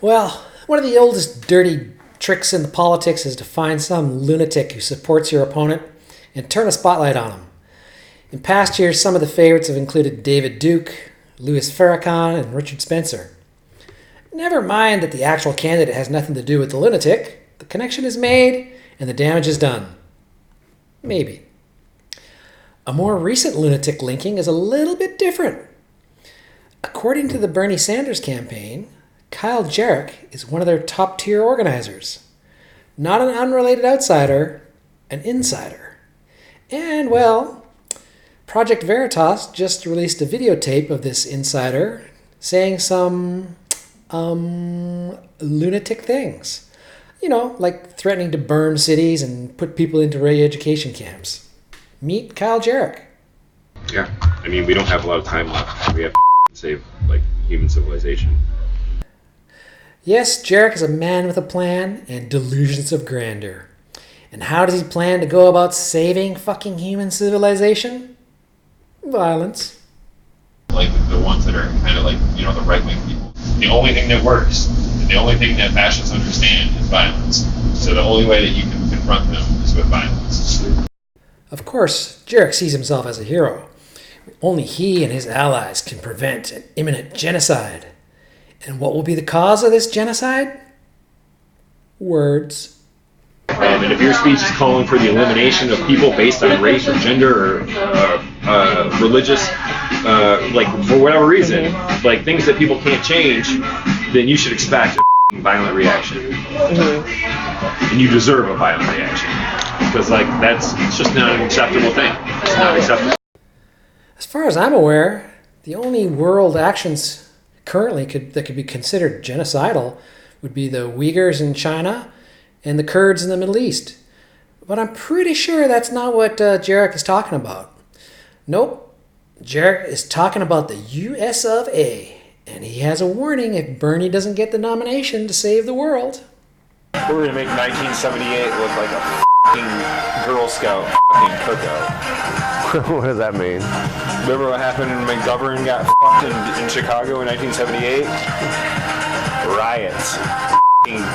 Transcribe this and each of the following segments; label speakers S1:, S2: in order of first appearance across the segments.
S1: Well, one of the oldest dirty tricks in the politics is to find some lunatic who supports your opponent and turn a spotlight on him. In past years, some of the favorites have included David Duke, Louis Farrakhan, and Richard Spencer. Never mind that the actual candidate has nothing to do with the lunatic. The connection is made and the damage is done. Maybe. A more recent lunatic linking is a little bit different. According to the Bernie Sanders campaign, Kyle Jarrett is one of their top-tier organizers. Not an unrelated outsider, an insider. And, well, Project Veritas just released a videotape of this insider saying some, lunatic things. You know, like threatening to burn cities and put people into re-education camps. Meet Kyle Jarrett.
S2: Yeah, I mean, we don't have a lot of time left. We have to save, human civilization.
S1: Yes, Jarrett is a man with a plan and delusions of grandeur. And how does he plan to go about saving fucking human civilization? Violence.
S3: Like the ones that are kind of the right-wing people. The only thing that works, and the only thing that fascists understand is violence. So the only way that you can confront them is with violence.
S1: Of course, Jarrett sees himself as a hero. Only he and his allies can prevent an imminent genocide. And what will be the cause of this genocide? Words.
S2: And if your speech is calling for the elimination of people based on race or gender or religious, for whatever reason, things that people can't change, then you should expect a violent reaction. Mm-hmm. And you deserve a violent reaction. Because, it's just not an acceptable thing. It's not acceptable.
S1: As far as I'm aware, the only world actions currently that could be considered genocidal would be the Uyghurs in China and the Kurds in the Middle East. But I'm pretty sure that's not what Jarrett is talking about. Nope. Jarrett is talking about the US of A. And he has a warning if Bernie doesn't get the nomination to save the world.
S4: We're going to make 1978 look like a f***ing Girl Scout f***ing cookout.
S5: What does that mean?
S4: Remember what happened when McGovern got f***ed in Chicago in 1978? Riots.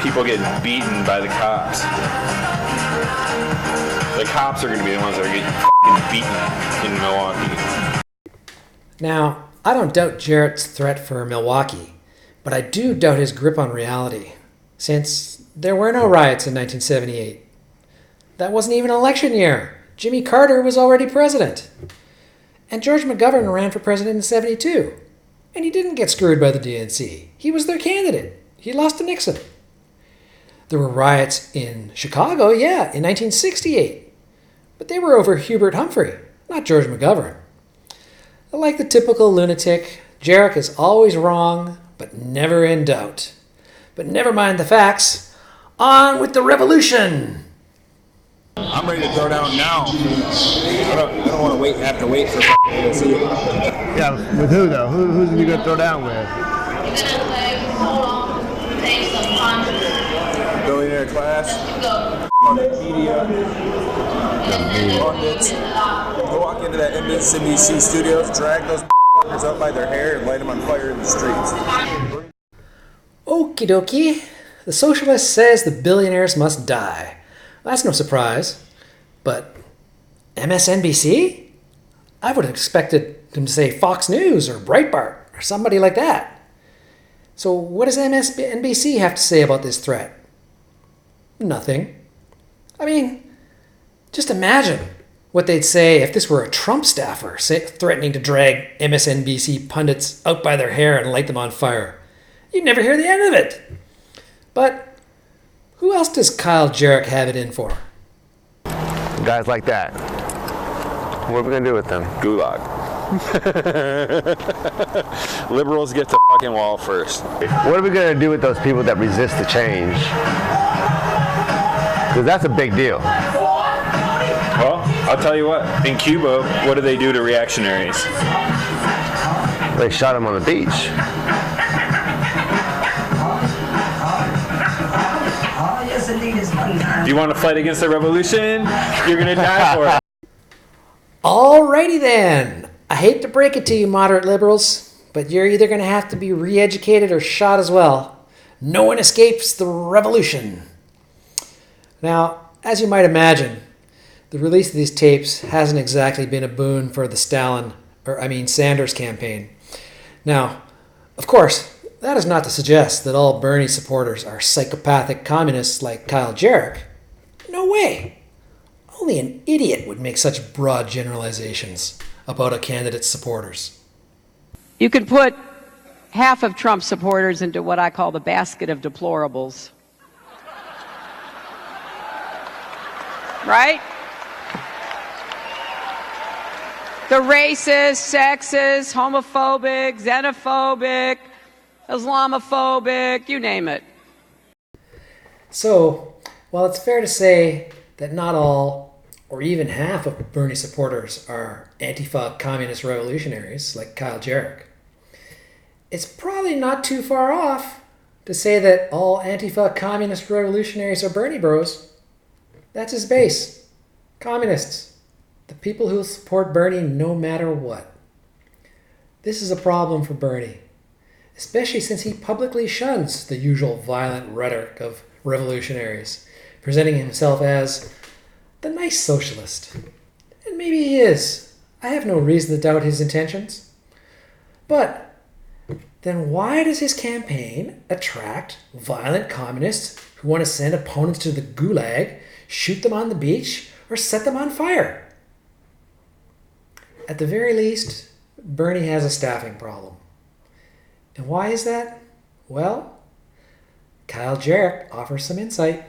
S4: People getting beaten by the cops. The cops are going to be the ones that are getting beaten in Milwaukee.
S1: Now, I don't doubt Jarrett's threat for Milwaukee, but I do doubt his grip on reality, since there were no riots in 1978. That wasn't even an election year. Jimmy Carter was already president. And George McGovern ran for president in 72. And he didn't get screwed by the DNC. He was their candidate. He lost to Nixon. There were riots in Chicago, yeah, in 1968. But they were over Hubert Humphrey, not George McGovern. Like the typical lunatic, Jarrett is always wrong, but never in doubt. But never mind the facts. On with the revolution!
S6: I'm ready to throw down now. I don't want to have to wait for AOC.
S5: Yeah, with who though? Who's you gonna throw down with?
S6: Billionaire class, media, pundits. Go walk into that MSNBC studios, drag those up by their hair, and light them on fire in the streets.
S1: Okie dokie. The socialist says the billionaires must die. That's no surprise. But MSNBC? I would have expected him to say Fox News or Breitbart or somebody like that. So what does MSNBC have to say about this threat? Nothing. I mean, just imagine what they'd say if this were a Trump staffer threatening to drag MSNBC pundits out by their hair and light them on fire. You'd never hear the end of it. But who else does Kyle Jarrett have it in for?
S5: Guys like that. What are we gonna do with them?
S4: Gulag. Liberals get to fucking wall first.
S5: What are we gonna do with those people that resist the change? Because that's a big deal.
S4: Well, I'll tell you what. In Cuba, what do they do to reactionaries?
S5: They shot them on the beach.
S4: Do you want to fight against the revolution? You're gonna die for it.
S1: Alrighty then. I hate to break it to you, moderate liberals, but you're either going to have to be re-educated or shot as well. No one escapes the revolution. Now, as you might imagine, the release of these tapes hasn't exactly been a boon for the Sanders campaign. Now, of course, that is not to suggest that all Bernie supporters are psychopathic communists like Kyle Jarrett. No way. Only an idiot would make such broad generalizations about a candidate's supporters.
S7: You could put half of Trump's supporters into what I call the basket of deplorables. Right? The racist, sexist, homophobic, xenophobic, Islamophobic, you name it.
S1: So, while it's fair to say that not all, or even half of Bernie supporters are Antifa communist revolutionaries like Kyle Jarrett, it's probably not too far off to say that all Antifa communist revolutionaries are Bernie bros. That's his base. Communists. The people who will support Bernie no matter what. This is a problem for Bernie, especially since he publicly shuns the usual violent rhetoric of revolutionaries, presenting himself as the nice socialist. And maybe he is. I have no reason to doubt his intentions. But then why does his campaign attract violent communists who want to send opponents to the gulag, shoot them on the beach, or set them on fire? At the very least, Bernie has a staffing problem. And why is that? Well, Kyle Jarrett offers some insight.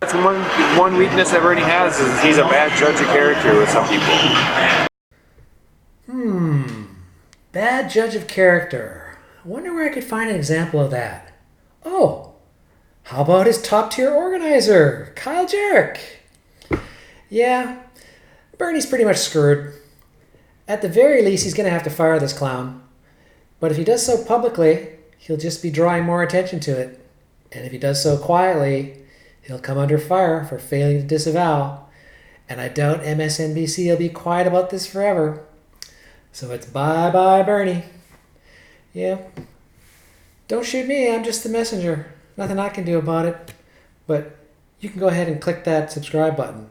S4: That's one weakness that Bernie has is he's a bad judge of character with some people.
S1: Bad judge of character. I wonder where I could find an example of that. Oh, how about his top-tier organizer, Kyle Jarrett? Yeah, Bernie's pretty much screwed. At the very least, he's going to have to fire this clown. But if he does so publicly, he'll just be drawing more attention to it. And if he does so quietly, he'll come under fire for failing to disavow. And I doubt MSNBC will be quiet about this forever. So it's bye-bye, Bernie. Yeah. Don't shoot me, I'm just the messenger. Nothing I can do about it. But you can go ahead and click that subscribe button.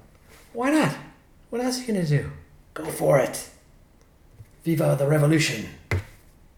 S1: Why not? What else are you going to do? Go for it. Viva the revolution.